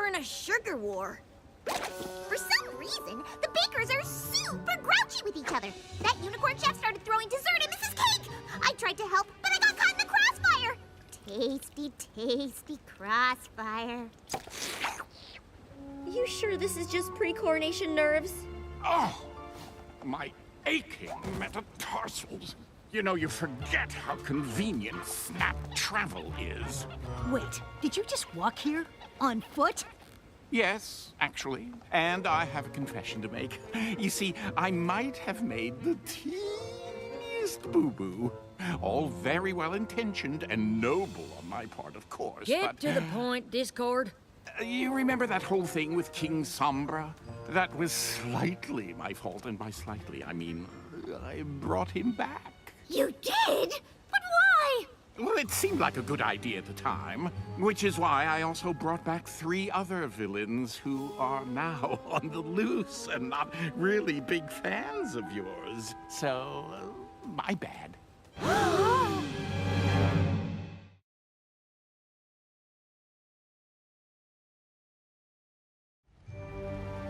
we're in a sugar war. For some reason, the bakers are super grouchy with each other. That unicorn chef started throwing dessert at Mrs. Cake. I tried to help, but I got caught in the crossfire. Tasty, tasty crossfire. You sure this is just pre-coronation nerves? Oh, my aching metatarsals. You know, you forget how convenient snap travel is. Wait, did you just walk here? On foot? Yes, actually. And I have a confession to make. You see, I might have made the teeniest boo-boo. All very well-intentioned and noble on my part, of course, Get to the point, Discord. You remember that whole thing with King Sombra? That was slightly my fault, and by slightly, I mean, I brought him back. You did? But why? Well, it seemed like a good idea at the time, which is why I also brought back 3 other villains who are now on the loose and not really big fans of yours. So, my bad.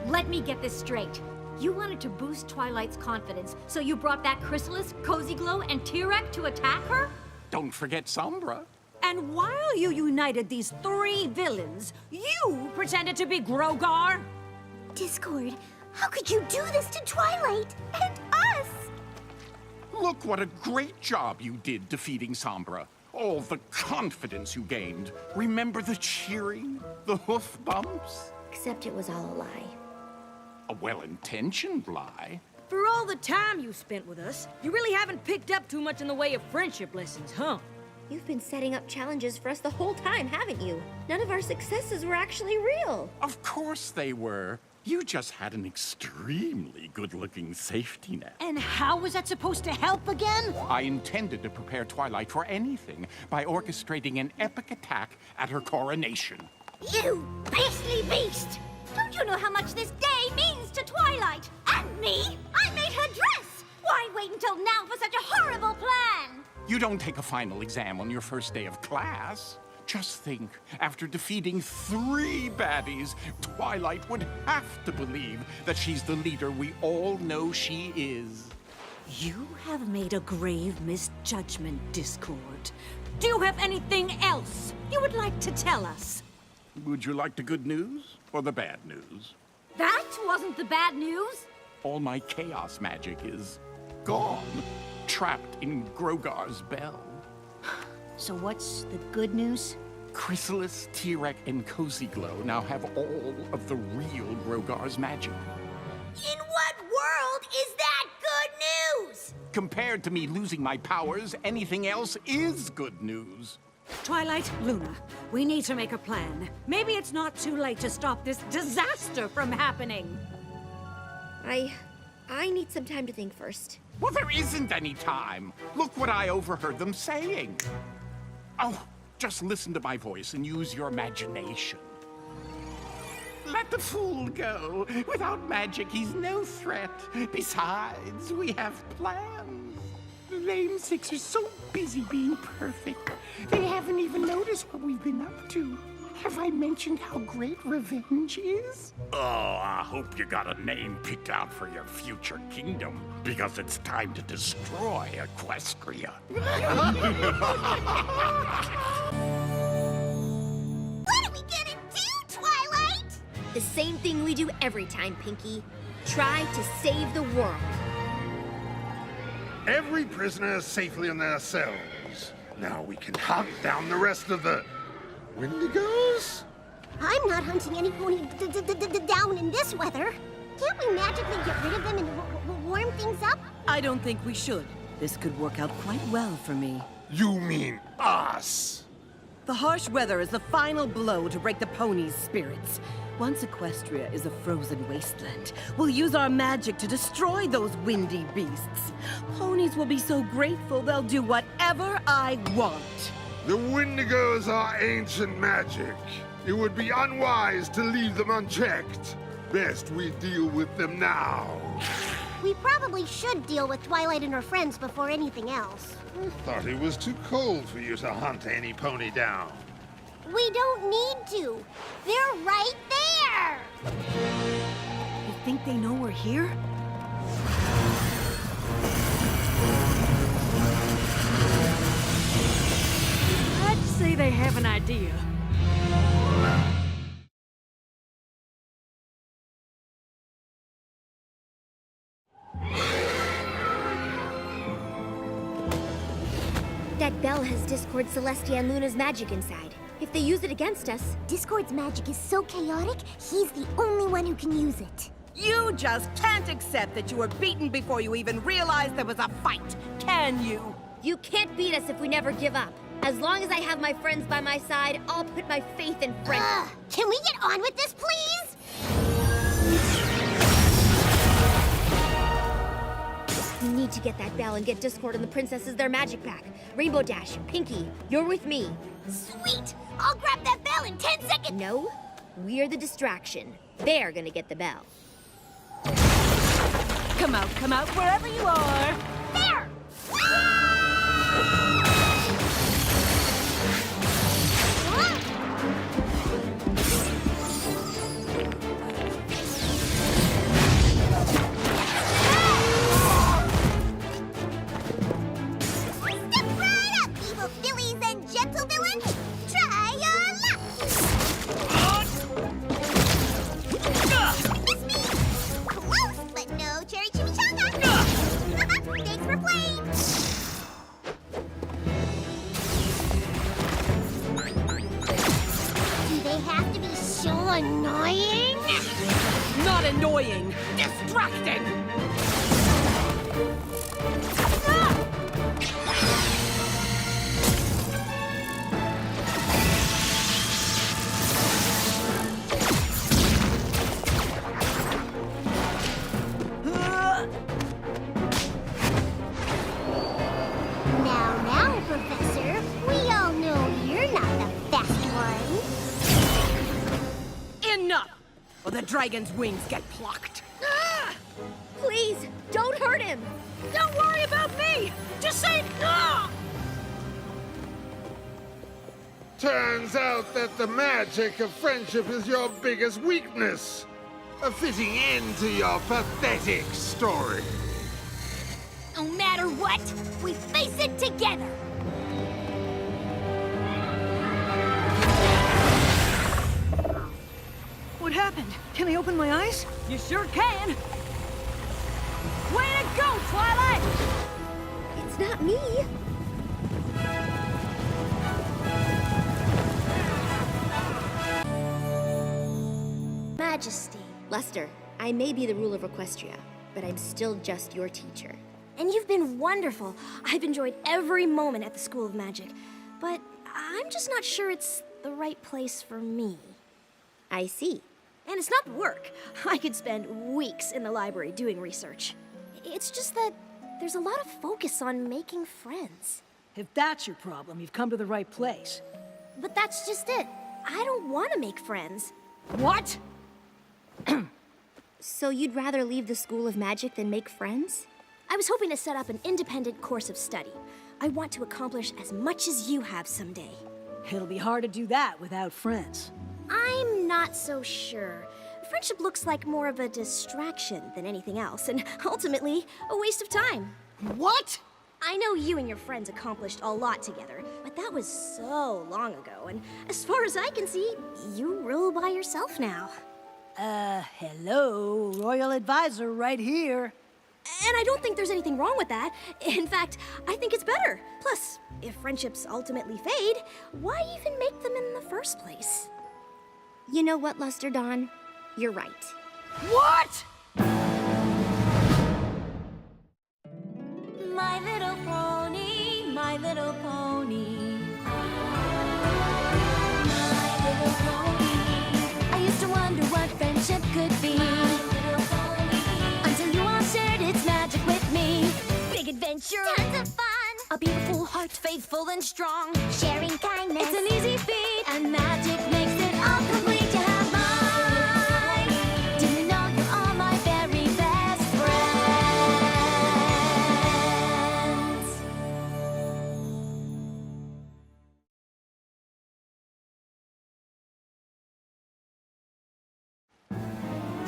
Let me get this straight. You wanted to boost Twilight's confidence, so you brought back Chrysalis, Cozy Glow, and T-Rex to attack her? Don't forget Sombra. And while you united these 3 villains, you pretended to be Grogar? Discord, how could you do this to Twilight and us? Look what a great job you did defeating Sombra. All the confidence you gained. Remember the cheering? The hoof bumps? Except it was all a lie. A well-intentioned lie. For all the time you spent with us, you really haven't picked up too much in the way of friendship lessons, huh? You've been setting up challenges for us the whole time, haven't you? None of our successes were actually real. Of course they were. You just had an extremely good-looking safety net. And how was that supposed to help again? I intended to prepare Twilight for anything by orchestrating an epic attack at her coronation. You beastly beast! Don't you know how much this day means to Twilight? And me? I made her dress! Why wait until now for such a horrible plan? You don't take a final exam on your first day of class. Just think, after defeating 3 baddies, Twilight would have to believe that she's the leader we all know she is. You have made a grave misjudgment, Discord. Do you have anything else you would like to tell us? Would you like the good news or the bad news? That wasn't the bad news. All my chaos magic is gone, trapped in Grogar's bell. So what's the good news? Chrysalis, T-Rex, and Cozy Glow now have all of the real Grogar's magic. In what world is that good news? Compared to me losing my powers, anything else is good news. Twilight, Luna, we need to make a plan. Maybe it's not too late to stop this disaster from happening. I need some time to think first. Well, there isn't any time. Look what I overheard them saying. Oh, just listen to my voice and use your imagination. Let the fool go. Without magic, he's no threat. Besides, we have plans. The lame six are so busy being perfect, they haven't even noticed what we've been up to. Have I mentioned how great revenge is? Oh, I hope you got a name picked out for your future kingdom, because it's time to destroy Equestria. What are we gonna do, Twilight? The same thing we do every time, Pinkie. Try to save the world. Every prisoner is safely in their cells. Now we can hunt down the rest of the Wendigos? I'm not hunting any pony down in this weather. Can't we magically get rid of them and warm things up? I don't think we should. This could work out quite well for me. You mean us? The harsh weather is the final blow to break the ponies' spirits. Once Equestria is a frozen wasteland, we'll use our magic to destroy those windy beasts. Ponies will be so grateful they'll do whatever I want. The Wendigos are ancient magic. It would be unwise to leave them unchecked. Best we deal with them now. We probably should deal with Twilight and her friends before anything else. I thought it was too cold for you to hunt any pony down. We don't need to. They're right there. You think they know we're here? I'd say they have an idea. That bell has Discord, Celestia, and Luna's magic inside. If they use it against us... Discord's magic is so chaotic, he's the only one who can use it. You just can't accept that you were beaten before you even realized there was a fight, can you? You can't beat us if we never give up. As long as I have my friends by my side, I'll put my faith in friends. Can we get on with this, please? We need to get that bell and get Discord and the princesses their magic back. Rainbow Dash, Pinkie, you're with me. Sweet! I'll grab that bell in 10 seconds! No, we're the distraction. They're gonna get the bell. Come out, wherever you are. There! Step right up, evil fillies and gentle villains! Try your luck! Miss me! Close, but no cherry chimichanga! Thanks for playing! Do they have to be so annoying? Not annoying. Distracting! Now, Professor, we all know you're not the fast one. Enough! Or the dragon's wings get plucked. Please, don't hurt him! Don't worry about me! Just say no! Turns out that the magic of friendship is your biggest weakness. A fitting end to your pathetic story. No matter what, we face it together. What happened? Can I open my eyes? You sure can! Way to go, Twilight! It's not me. Majesty. Lester, I may be the ruler of Equestria, but I'm still just your teacher. And you've been wonderful. I've enjoyed every moment at the School of Magic. But I'm just not sure it's the right place for me. I see. And it's not work. I could spend weeks in the library doing research. It's just that there's a lot of focus on making friends. If that's your problem, you've come to the right place. But that's just it. I don't want to make friends. What? So you'd rather leave the School of Magic than make friends? I was hoping to set up an independent course of study. I want to accomplish as much as you have someday. It'll be hard to do that without friends. I'm not so sure. Friendship looks like more of a distraction than anything else, and ultimately, a waste of time. What? I know you and your friends accomplished a lot together, but that was so long ago, and as far as I can see, you rule by yourself now. Hello, Royal Advisor right here. And I don't think there's anything wrong with that. In fact, I think it's better. Plus, if friendships ultimately fade, why even make them in the first place? You know what, Lester Dawn? You're right. What? My little pony, my little pony. My little pony. I used to wonder what friendship could be. Until you all shared its magic with me. Big adventure. Tons of fun. A beautiful heart, faithful and strong. Sharing kindness. It's an easy feat, and magic makes it all complete.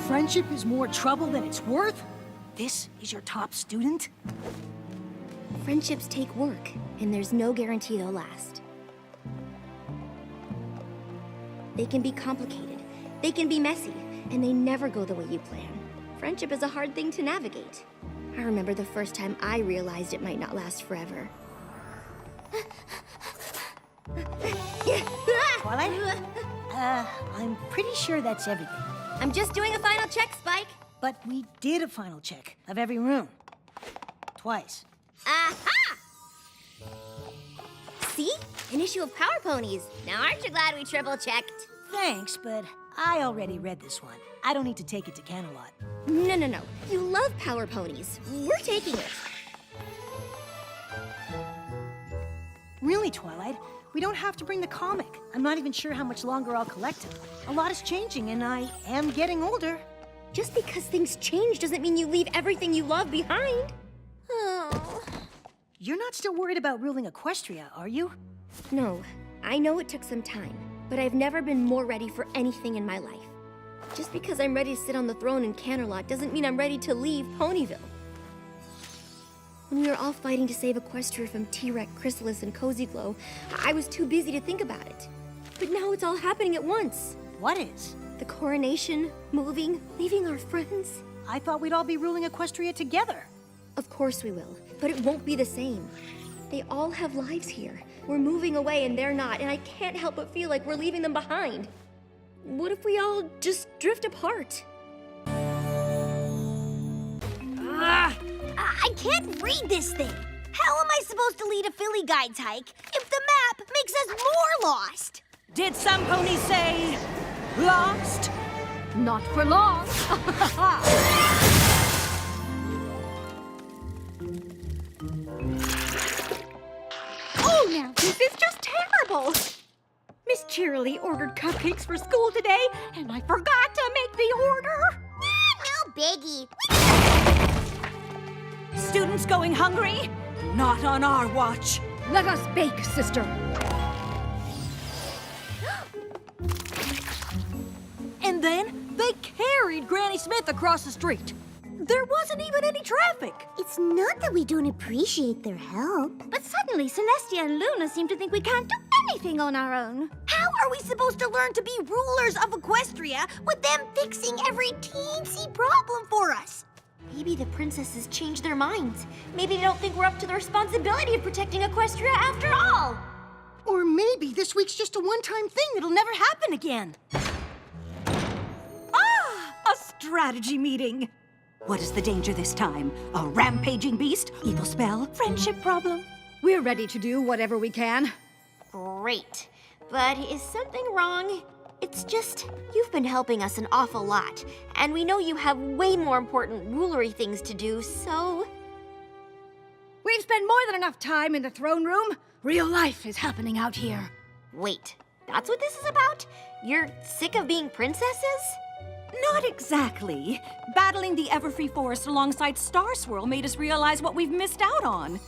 friendship is more trouble than it's worth? This is your top student? Friendships take work, and there's no guarantee they'll last. They can be complicated, they can be messy, and they never go the way you plan. Friendship is a hard thing to navigate. I remember the first time I realized it might not last forever. Twilight? I'm pretty sure that's everything. I'm just doing a final check, Spike. But we did a final check of every room. Twice. Aha! See? An issue of Power Ponies. Now aren't you glad we triple-checked? Thanks, but I already read this one. I don't need to take it to Canterlot. No. You love Power Ponies. We're taking it. Really, Twilight? We don't have to bring the comic. I'm not even sure how much longer I'll collect them. A lot is changing, and I am getting older. Just because things change doesn't mean you leave everything you love behind. Oh. You're not still worried about ruling Equestria, are you? No, I know it took some time, but I've never been more ready for anything in my life. Just because I'm ready to sit on the throne in Canterlot doesn't mean I'm ready to leave Ponyville. When we were all fighting to save Equestria from T-Rex, Chrysalis, and Cozy Glow, I was too busy to think about it. But now it's all happening at once. What is? The coronation, moving, leaving our friends. I thought we'd all be ruling Equestria together. Of course we will, but it won't be the same. They all have lives here. We're moving away and they're not, and I can't help but feel like we're leaving them behind. What if we all just drift apart? I can't read this thing. How am I supposed to lead a Philly Guides hike if the map makes us more lost? Did some ponies say lost? Not for long. Oh, now this is just terrible. Miss Cheerilee ordered cupcakes for school today, and I forgot to make the order. No biggie. Students going hungry? Not on our watch. Let us bake, sister. And then they carried Granny Smith across the street. There wasn't even any traffic. It's not that we don't appreciate their help. But suddenly, Celestia and Luna seem to think we can't do anything on our own. How are we supposed to learn to be rulers of Equestria with them fixing every teensy problem for us? Maybe the princesses changed their minds. Maybe they don't think we're up to the responsibility of protecting Equestria after all. Or maybe this week's just a one-time thing that'll never happen again. A strategy meeting. What is the danger this time? A rampaging beast? Evil spell? Friendship problem? We're ready to do whatever we can. Great. But is something wrong? It's just, you've been helping us an awful lot, and we know you have way more important rulery things to do, so... We've spent more than enough time in the throne room. Real life is happening out here. Wait, that's what this is about? You're sick of being princesses? Not exactly. Battling the Everfree Forest alongside Star Swirl made us realize what we've missed out on.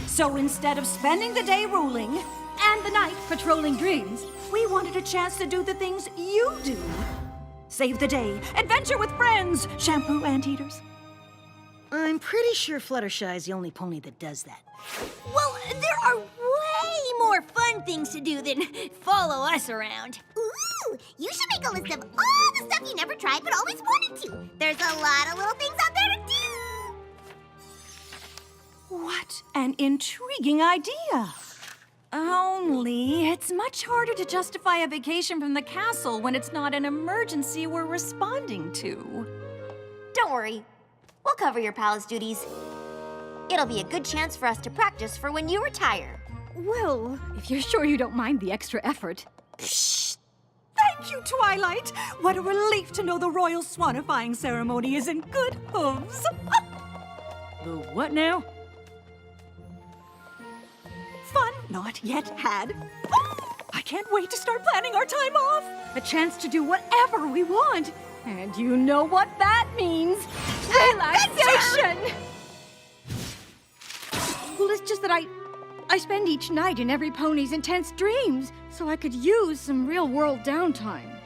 So instead of spending the day ruling, And the night patrolling dreams. we wanted a chance to do the things you do. Save the day, adventure with friends, shampoo anteaters. I'm pretty sure Fluttershy is the only pony that does that. Well, there are way more fun things to do than follow us around. Ooh, you should make a list of all the stuff you never tried but always wanted to. There's a lot of little things out there to do. What an intriguing idea. Only it's much harder to justify a vacation from the castle when it's not an emergency we're responding to. Don't worry. We'll cover your palace duties. It'll be a good chance for us to practice for when you retire. Well, if you're sure you don't mind the extra effort. Thank you, Twilight. What a relief to know the royal swanifying ceremony is in good hooves. The what now? Fun not yet had. I can't wait to start planning our time off. A chance to do whatever we want. And you know what that means. Relaxation! Well, it's just that I spend each night in every pony's intense dreams, so I could use some real-world downtime.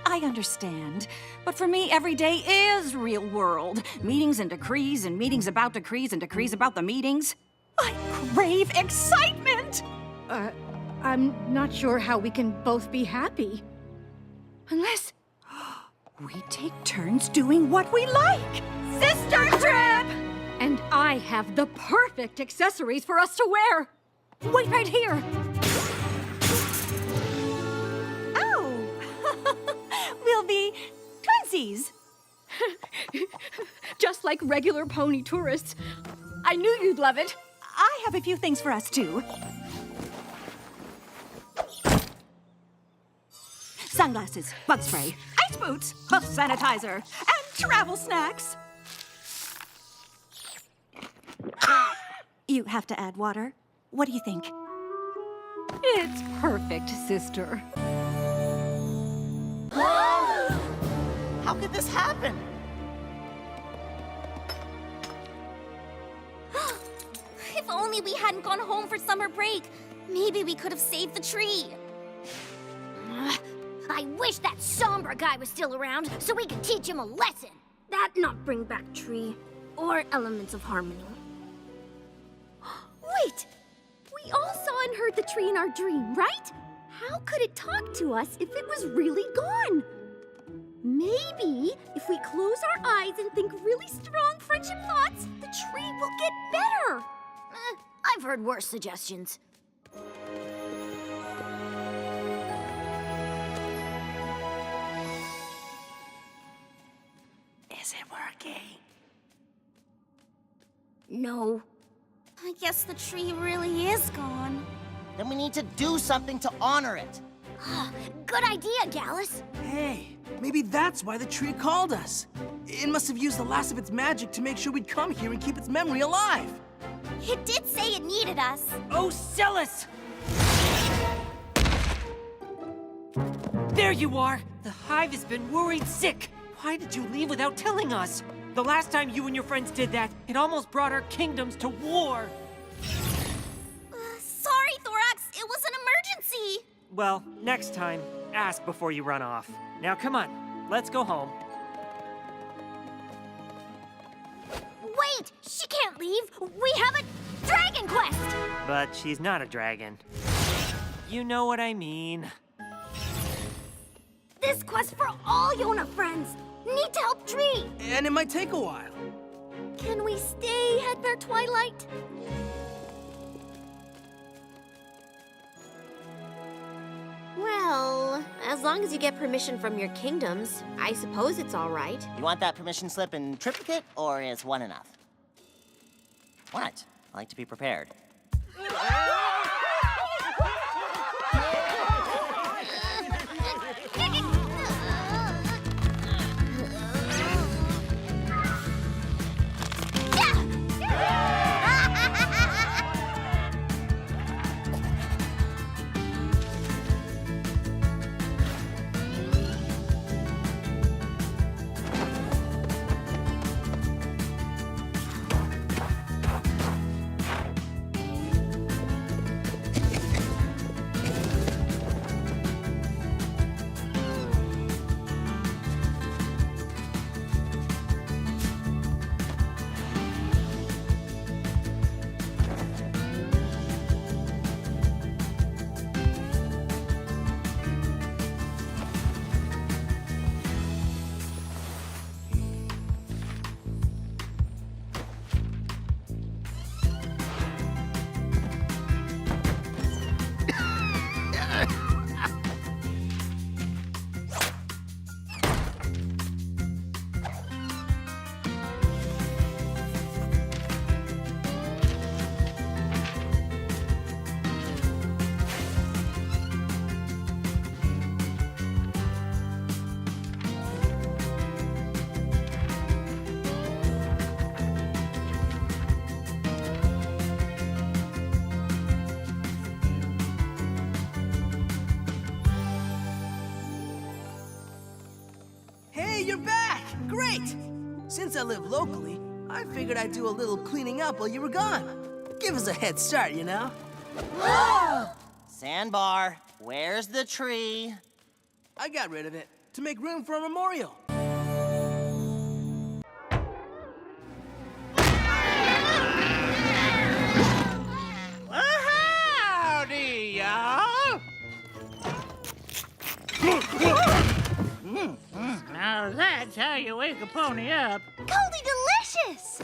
I I understand. But for me, every day is real world. Meetings and decrees, and meetings about decrees, and decrees about the meetings. I crave excitement! I'm not sure how we can both be happy. Unless... We take turns doing what we like! Sister trip! And I have the perfect accessories for us to wear! Wait right here! Oh! We'll be twinsies! Just like regular pony tourists. I knew you'd love it. I have a few things for us, too. Sunglasses, bug spray, ice boots, hoof sanitizer, and travel snacks. You have to add water. What do you think? It's perfect, sister. How could this happen? If only we hadn't gone home for summer break. Maybe we could have saved the tree. I wish that somber guy was still around so we could teach him a lesson. That not bring back tree or elements of harmony. Wait! We all saw and heard the tree in our dream, right? How could it talk to us if it was really gone? Maybe if we close our eyes and think really strong friendship thoughts, the tree will get better. I've heard worse suggestions. Is it working? No. I guess the tree really is gone. Then we need to do something to honor it. Good idea, Gallus. Hey, maybe that's why the tree called us. It must have used the last of its magic to make sure we'd come here and keep its memory alive. It did say it needed us. Oh, Silliest! There you are! The hive has been worried sick. Why did you leave without telling us? The last time you and your friends did that, it almost brought our kingdoms to war. Sorry, Thorax. It was an emergency. Well, next time, ask before you run off. Now come on, let's go home. Wait! She can't leave! We have a dragon quest! But she's not a dragon. You know what I mean. This quest for all Yona friends! Need to help Tree! And it might take a while. Can we stay, Headbear Twilight? Well, as long as you get permission from your kingdoms, I suppose it's all right. You want that permission slip in triplicate, or is one enough? What? I like to be prepared. Great! Since I live locally, I figured I'd do a little cleaning up while you were gone. Give us a head start, you know? Sandbar, where's the tree? I got rid of it. to make room for a memorial. Howdy, y'all! Now that's how you wake a pony up. Goldie delicious!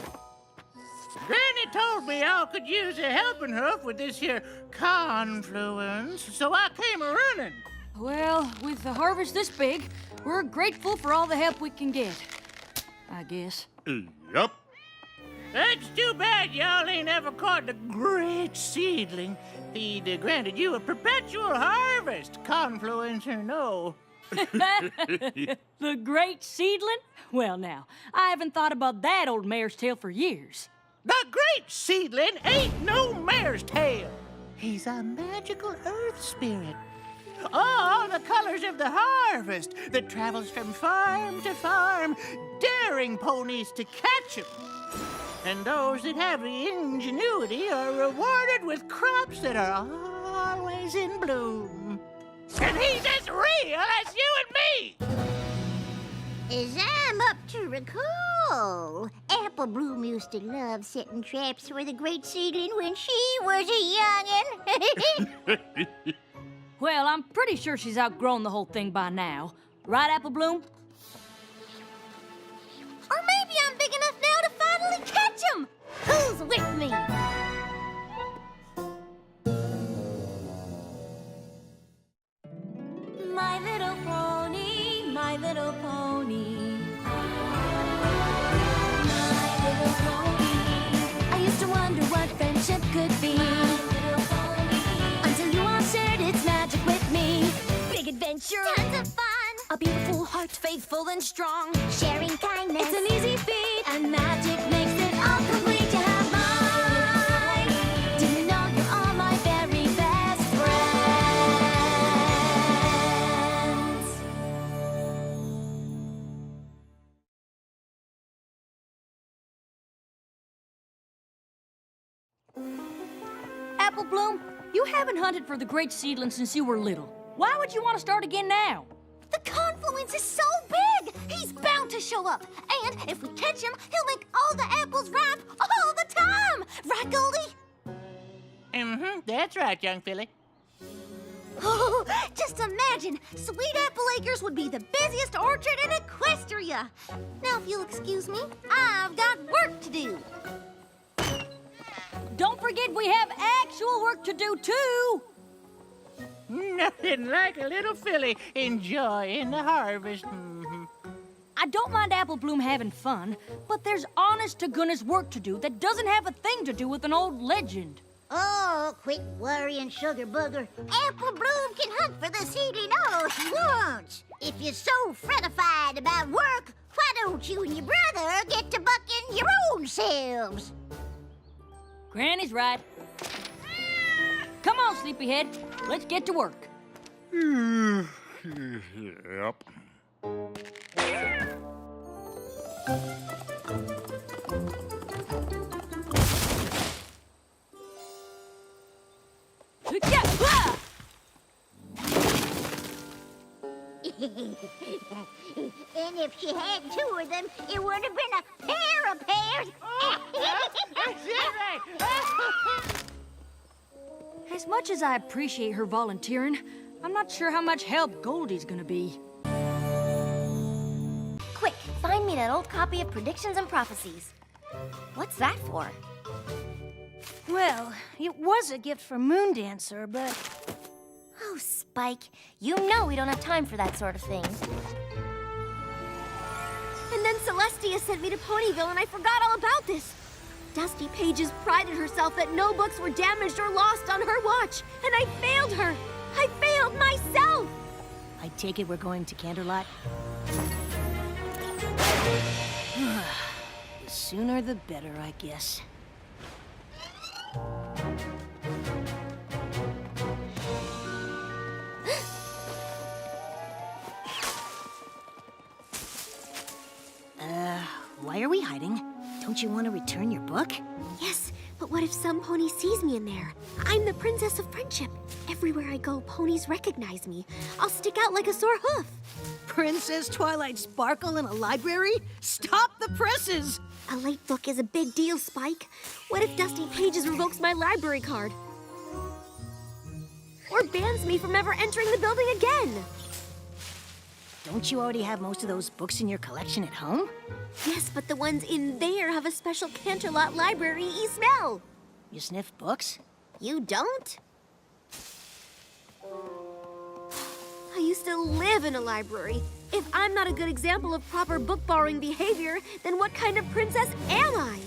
Granny told me y'all could use a helping hoof with this here confluence, so I came a-running. Well, with the harvest this big, we're grateful for all the help we can get. I guess. Yep. That's too bad y'all ain't ever caught the great seedling. He'd granted you a perpetual harvest, confluence or no. The great seedling? Well, now, I haven't thought about that old mare's tail for years. The great seedling ain't no mare's tail. He's a magical earth spirit. All the colors of the harvest that travels from farm to farm, daring ponies to catch him. And those that have the ingenuity are rewarded with crops that are always in bloom. And he's as real as you and me! As I'm up to recall, Apple Bloom used to love setting traps for the great seedling when she was a youngin'. Well, I'm pretty sure she's outgrown the whole thing by now. Right, Apple Bloom? Or maybe I'm big enough now to finally catch him! Who's with me? My little pony, my little pony. My little pony. I used to wonder what friendship could be. Until you all shared its magic with me. Big adventure. Tons of fun. A beautiful heart, faithful and strong. Sharing kindness. It's an easy feat, and magic makes it all complete to have mine. Do you know you're all my very best friends? Apple Bloom, you haven't hunted for the great seedling since you were little. Why would you want to start again now? The confluence is so big! He's bound to show up. And if we catch him, he'll make all the apples ripe all the time! Right, Goldie? That's right, young filly. Oh, just imagine! Sweet Apple Acres would be the busiest orchard in Equestria! Now, if you'll excuse me, I've got work to do. Don't forget we have actual work to do, too! Nothing like a little filly enjoying the harvest. I don't mind Apple Bloom having fun, but there's honest-to-goodness work to do that doesn't have a thing to do with an old legend. Oh, quit worrying, Sugar Booger. Apple Bloom can hunt for the seedling all she wants. If you're so fretified about work, why don't you and your brother get to bucking your own selves? Granny's right. Come on, sleepyhead. Let's get to work. Yep. And if she had two of them, it would have been a pair of pairs. As much as I appreciate her volunteering, I'm not sure how much help Goldie's gonna be. Quick, find me that old copy of Predictions and Prophecies. What's that for? Well, it was a gift from Moondancer, but... Oh, Spike, you know we don't have time for that sort of thing. And then Celestia sent me to Ponyville and I forgot all about this. Dusty Pages prided herself that no books were damaged or lost on her watch, and I failed her. I failed myself. I take it we're going to Canterlot? The sooner the better, I guess. Why are we hiding? Don't you want to return your book? Yes, But what if some pony sees me in there? I'm the Princess of Friendship. Everywhere I go, ponies recognize me. I'll stick out like a sore hoof. Princess Twilight Sparkle in a library? Stop the presses! A late book is a big deal, Spike. What if Dusty Pages revokes my library card? Or bans me from ever entering the building again? Don't you already have most of those books in your collection at home? Yes, but the ones in there have a special Canterlot library-y smell. You sniff books? You don't? I used to live in a library. If I'm not a good example of proper book-borrowing behavior, then what kind of princess am I?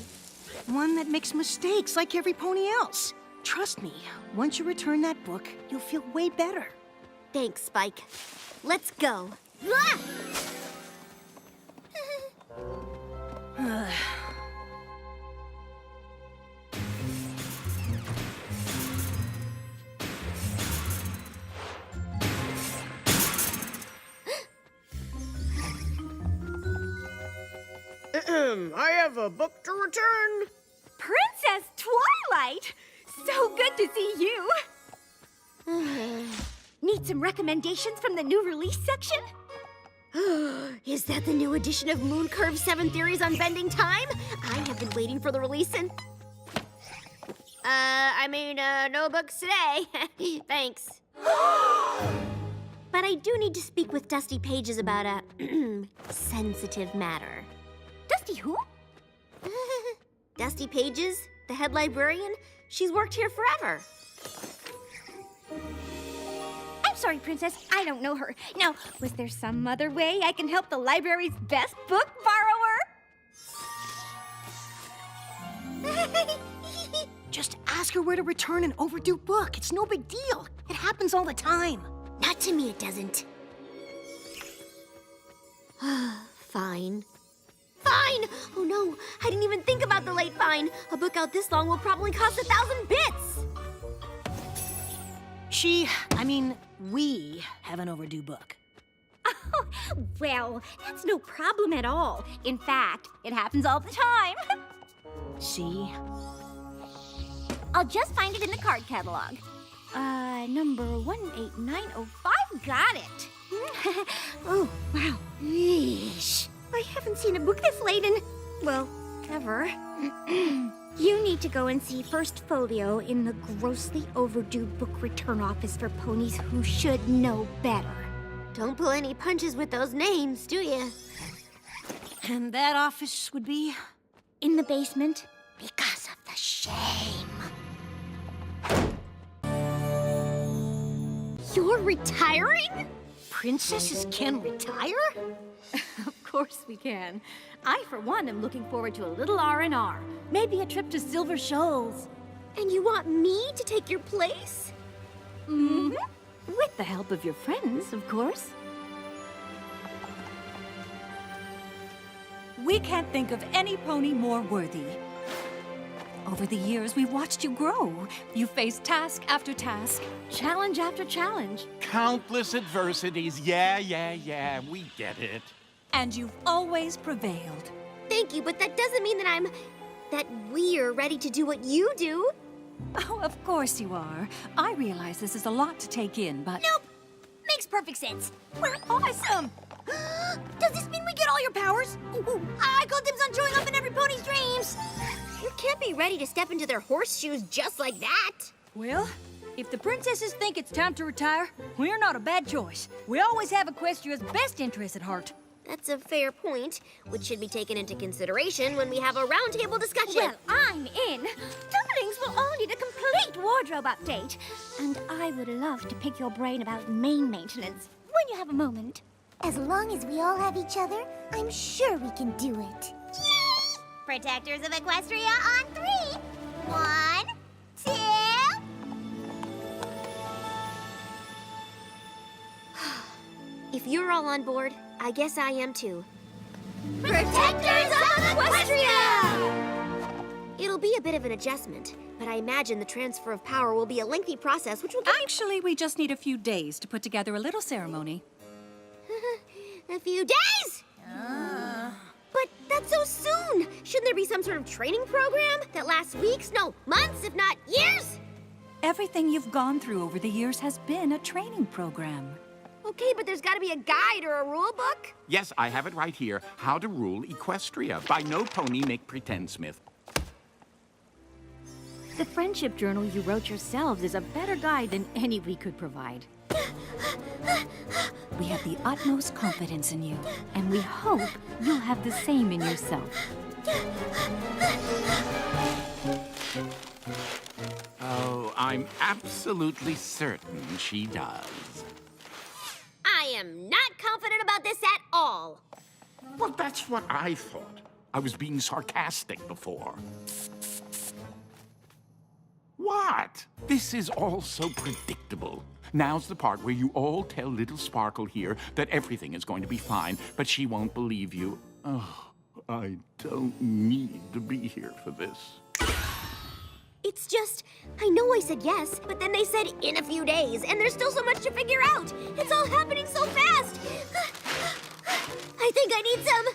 One that makes mistakes like every pony else. Trust me, once you return that book, you'll feel way better. Thanks, Spike. Let's go. I have a book to return. Princess Twilight! So good to see you! Need some recommendations from the new release section? Is that the new edition of Moon Curve 7 Theories on Bending Time? I have been waiting for the release and... no books today. Thanks. But I do need to speak with Dusty Pages about a sensitive matter. Dusty who? Dusty Pages, the head librarian. She's worked here forever. I'm sorry, Princess. I don't know her. Now, was there some other way I can help the library's best book borrower? Just ask her where to return an overdue book. It's no big deal. It happens all the time. Not to me, it doesn't. Fine. Fine! Oh no, I didn't even think about the late fine. A book out this long will probably cost 1,000 bits. We have an overdue book. Oh, well, that's no problem at all. In fact, it happens all the time. See? I'll just find it in the card catalog. Number 18905. Got it. Oh, wow. Yeesh. I haven't seen a book this late in, well, ever. You need to go and see First Folio in the grossly overdue book return office for ponies who should know better. Don't pull any punches with those names, do you? And that office would be? In the basement. Because of the shame. You're retiring? Princesses can retire? Of course we can. I, for one, am looking forward to a little R&R. Maybe a trip to Silver Shoals. And you want me to take your place? Mm-hmm. With the help of your friends, of course. We can't think of any pony more worthy. Over the years, we've watched you grow. You faced task after task, challenge after challenge. Countless adversities. Yeah, we get it. And you've always prevailed. Thank you, but that doesn't mean that we're ready to do what you do. Oh, of course you are. I realize this is a lot to take in, but... Nope. Makes perfect sense. We're awesome. Does this mean we get all your powers? Ooh, I call dibs on showing up in every pony's dreams. You can't be ready to step into their horseshoes just like that. Well, if the princesses think it's time to retire, we're not a bad choice. We always have Equestria's best interests at heart. That's a fair point, which should be taken into consideration when we have a roundtable discussion. Well, I'm in. Darlings will all need a complete wardrobe update. And I would love to pick your brain about main maintenance when you have a moment. As long as we all have each other, I'm sure we can do it. Yay! Protectors of Equestria on 3. 1, 2... If you're all on board, I guess I am too. Protectors of Equestria! It'll be a bit of an adjustment, but I imagine the transfer of power will be a lengthy process, which will give Actually, we just need a few days to put together a little ceremony. A few days? But that's so soon! Shouldn't there be some sort of training program that lasts weeks, no, months, if not years? Everything you've gone through over the years has been a training program. Okay, but there's gotta be a guide or a rule book? Yes, I have it right here. How to Rule Equestria by No Pony Make Pretend Smith. The friendship journal you wrote yourselves is a better guide than any we could provide. We have the utmost confidence in you, and we hope you'll have the same in yourself. Oh, I'm absolutely certain she does. I am not confident about this at all. Well, that's what I thought. I was being sarcastic before. What? This is all so predictable. Now's the part where you all tell little Sparkle here that everything is going to be fine, but she won't believe you. Oh, I don't need to be here for this. It's just, I know I said yes, but then they said in a few days, and there's still so much to figure out. It's all happening so fast. I think I need some.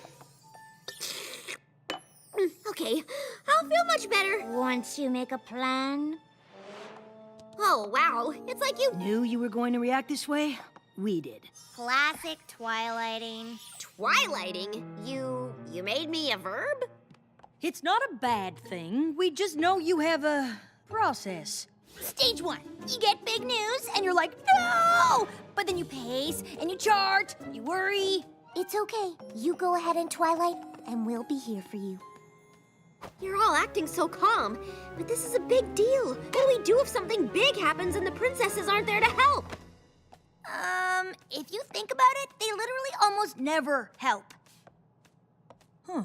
Okay, I'll feel much better. Once you make a plan. Oh, wow. It's like you... Knew you were going to react this way? We did. Classic twilighting. Twilighting? You made me a verb? It's not a bad thing. We just know you have a process. Stage 1. You get big news and you're like, no! But then you pace and you chart, you worry. It's okay. You go ahead in Twilight and we'll be here for you. You're all acting so calm, but this is a big deal. What do we do if something big happens and the princesses aren't there to help? If you think about it, they literally almost never help. Huh.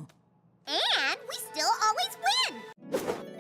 And we still always win!